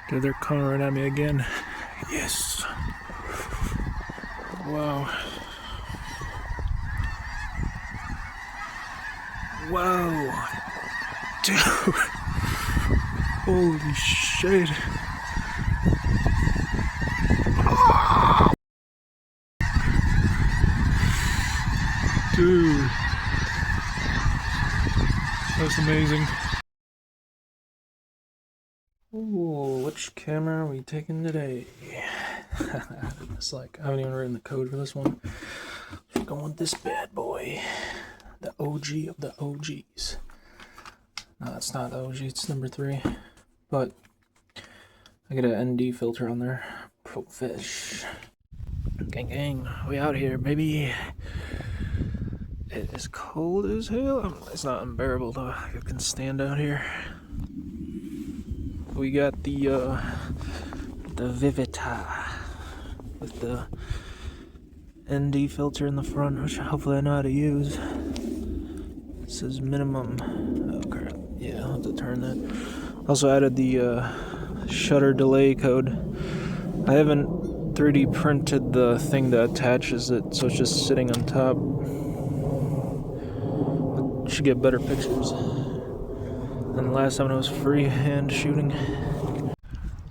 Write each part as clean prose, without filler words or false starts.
Dude, they're coming right at me again. Yes. Wow. Whoa. Dude. Holy shit. Dude. That's amazing. Ooh, which camera are we taking today? It's like, I haven't even written the code for this one. We're going with this bad boy. The OG of the OGs. No, it's not the OG, it's number 3. But I got an ND filter on there. Pro fish. Gang gang, we out here, baby. It is cold as hell. It's not unbearable though. I can stand out here. We got the Vivita with the ND filter in the front, which hopefully I know how to use. It says minimum. Oh crap! Yeah, I'll have to turn that. Also added the shutter delay code. I haven't 3D printed the thing that attaches it, so it's just sitting on top. I should get better pictures than the last time I was freehand shooting.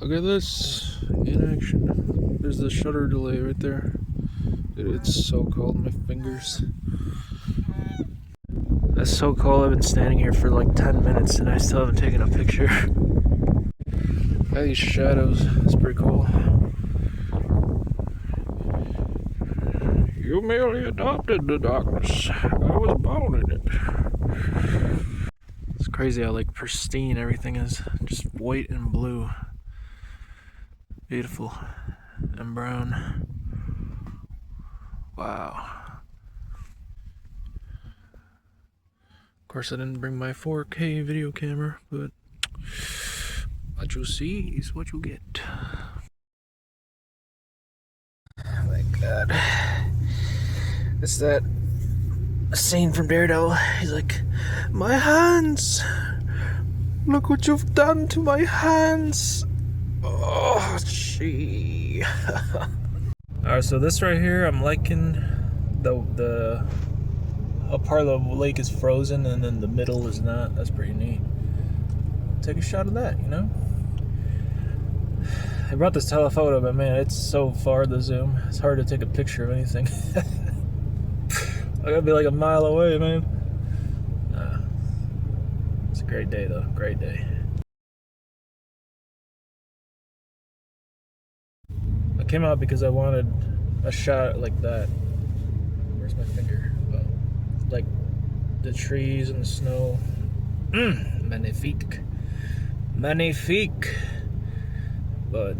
Look at this in action. There's the shutter delay right there. Dude, it's so cold in my fingers. That's so cold. I've been standing here for like 10 minutes and I still haven't taken a picture. Got these shadows. It's pretty cool. You merely adopted the darkness. I was born in it. It's crazy how like pristine everything is. Just white and blue. Beautiful. And brown. Wow. Of course I didn't bring my 4K video camera, but what you see is what you get. Oh my god. It's that scene from Daredevil. He's like, my hands! Look what you've done to my hands! Oh, gee. Alright, so this right here, I'm liking the a part of the lake is frozen and then the middle is not. That's pretty neat. Take a shot of that, you know? I brought this telephoto, but man, it's so far the zoom. It's hard to take a picture of anything. I gotta be like a mile away, man. It's a great day, though. Great day. I came out because I wanted a shot like that. Where's my finger? Oh, like the trees and the snow. Magnifique. Magnifique. But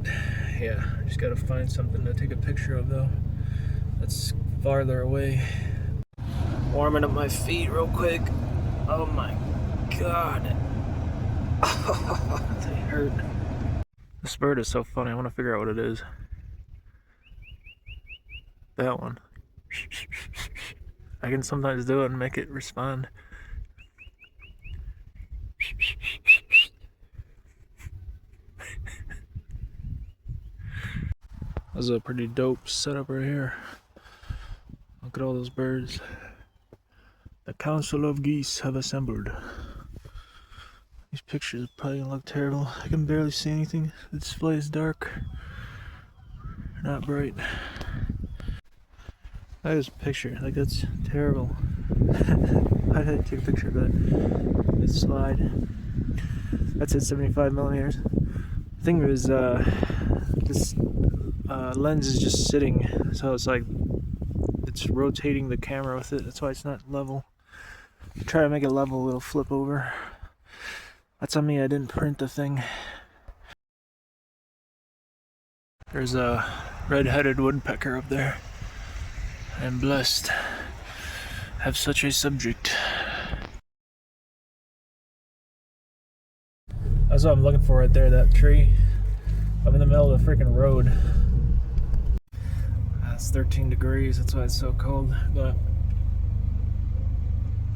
yeah, just gotta find something to take a picture of though. That's farther away. Warming up my feet real quick. Oh my god. They hurt. This bird is so funny. I want to figure out what it is. That one. I can sometimes do it and make it respond. That's a pretty dope setup right here. Look at all those birds. The Council of Geese have assembled. These pictures probably gonna look terrible. I can barely see anything. The display is dark. Not bright. That is a picture. Like, that's terrible. I had to take a picture of that. This slide. That's at 75 millimeters. The thing is, this lens is just sitting, so it's like it's rotating the camera with it. That's why it's not level. If you try to make it level, it'll flip over. That's on me. I didn't print the thing. There's a red-headed woodpecker up there. I'm blessed. Have such a subject. That's what I'm looking for right there, that tree. I'm in the middle of the freaking road. It's 13 degrees, that's why it's so cold. But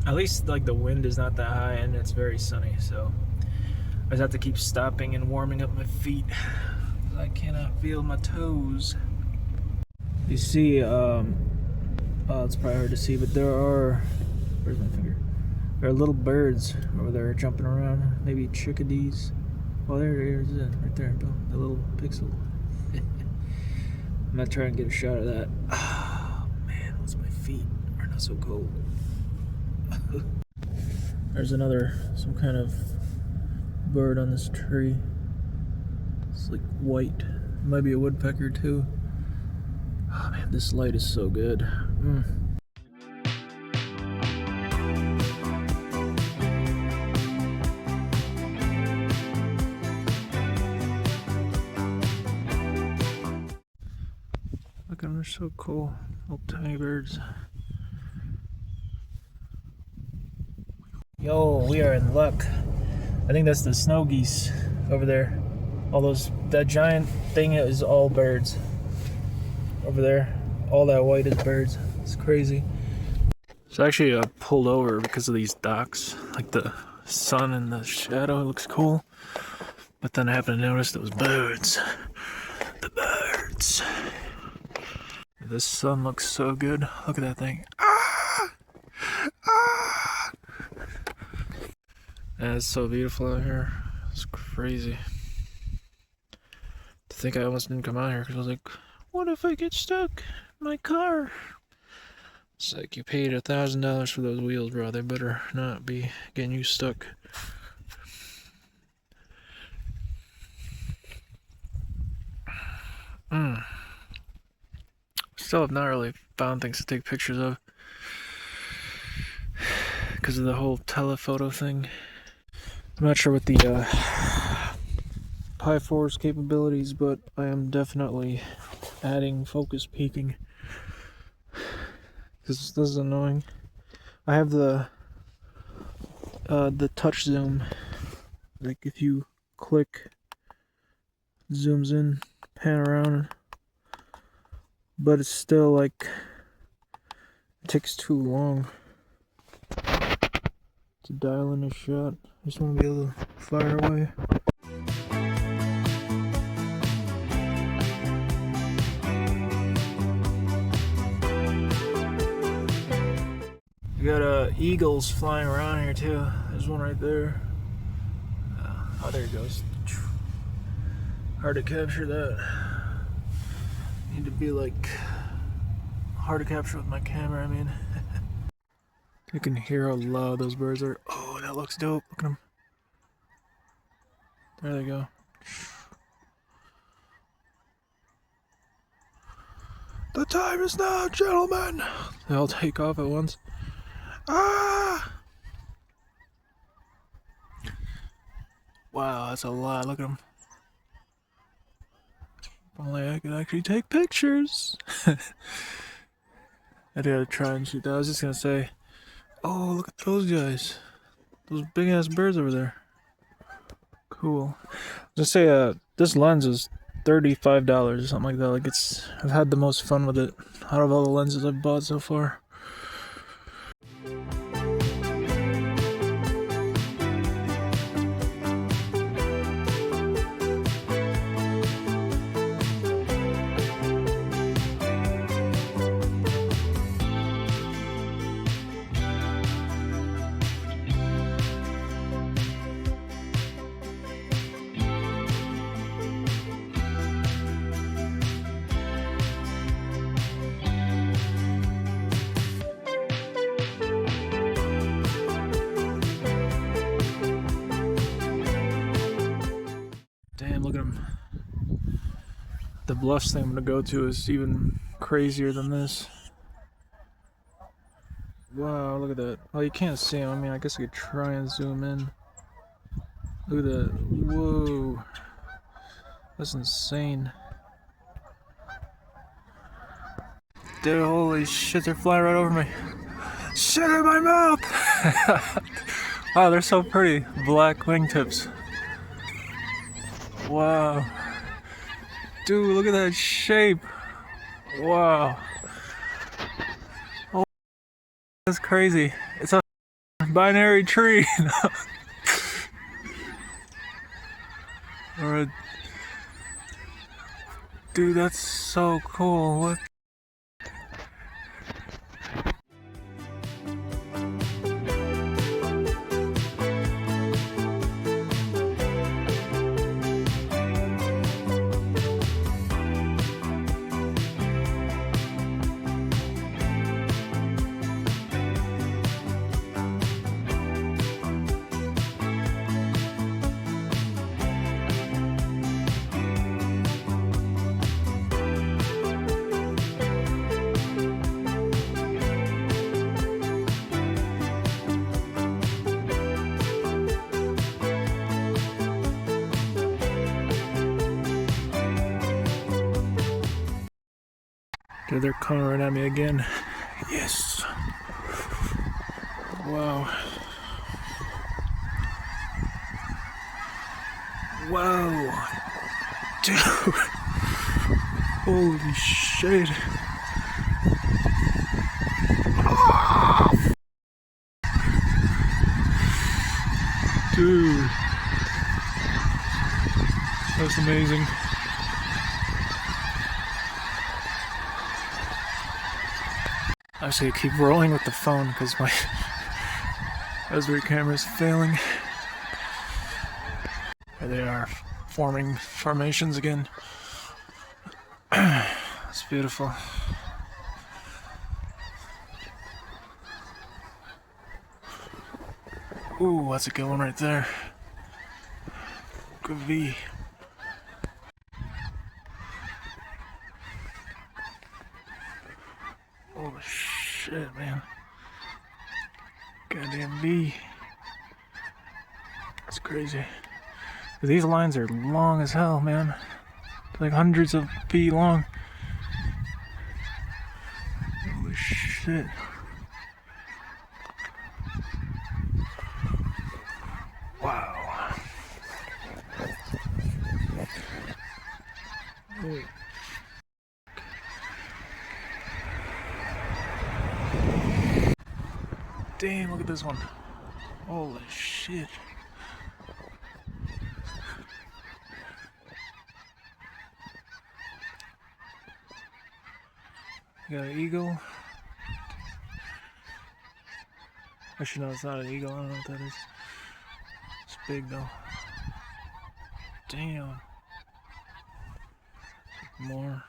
at least like the wind is not that high and it's very sunny, so I just have to keep stopping and warming up my feet. I cannot feel my toes. You see, oh, it's probably hard to see, but there are, where's my finger? There are little birds over there jumping around, maybe chickadees. Oh, there it is, right there, the little pixel. I'm gonna try and get a shot of that. Oh man, those my feet are not so cold. There's some kind of bird on this tree. It's like white. It might be a woodpecker too. Oh man, this light is so good. Look at them, they're so cool. Little tiny birds. Yo, we are in luck. I think that's the snow geese over there. That giant thing is all birds. Over there, all that white is birds. It's crazy. So actually I pulled over because of these docks. Like the sun and the shadow, it looks cool. But then I happened to notice there was birds. The birds. This sun looks so good. Look at that thing. Ah! Ah! And it's so beautiful out here. It's crazy. To think I almost didn't come out here because I was like, what if I get stuck in my car? It's like, you paid $1,000 for those wheels, bro. They better not be getting you stuck. Still have not really found things to take pictures of because of the whole telephoto thing. I'm not sure what the Pi 4's capabilities, but I am definitely adding focus peaking because this is annoying. I have the touch zoom. Like if you click, zooms in, pan around, but it's still like it takes too long to dial in a shot. I just want to be able to fire away. We got eagles flying around here too. There's one right there. Oh, there it goes. Hard to capture that. Need to be like hard to capture with my camera, I mean. You can hear how loud those birds are. Oh, that looks dope. Look at them. There they go. The time is now, gentlemen. They all take off at once. Ah! Wow, that's a lot. Look at them. If only I could actually take pictures. I gotta try and shoot that. I was just gonna say, oh, look at those guys. Those big ass birds over there. Cool. I was gonna say, this lens is $35 or something like that. Like I've had the most fun with it out of all the lenses I've bought so far. Damn, look at them. The bluffs thing I'm gonna go to is even crazier than this. Wow, look at that. Oh, you can't see them. I mean, I guess I could try and zoom in. Look at that. Whoa. That's insane. Dude, holy shit, they're flying right over me. Shit in my mouth! Wow, they're so pretty. Black wingtips. Wow. Dude, look at that shape. Wow. Oh, that's crazy. It's a binary tree. Alright. Dude, that's so cool. What? Dude, they're coming right at me again. Yes. Wow. Whoa. Dude. Holy shit. Dude. That's amazing. Actually, I keep rolling with the phone because my Raspberry camera is failing. Here they are, forming formations again. It's beautiful. Ooh, that's a good one right there. Good V. Holy shit, man. Goddamn V. That's crazy. These lines are long as hell, man. Like hundreds of feet long. Holy shit. Wow. Holy. Damn, look at this one. Holy shit. You got an eagle. Actually, no, it's not an eagle. I don't know what that is. It's big though. Damn. More.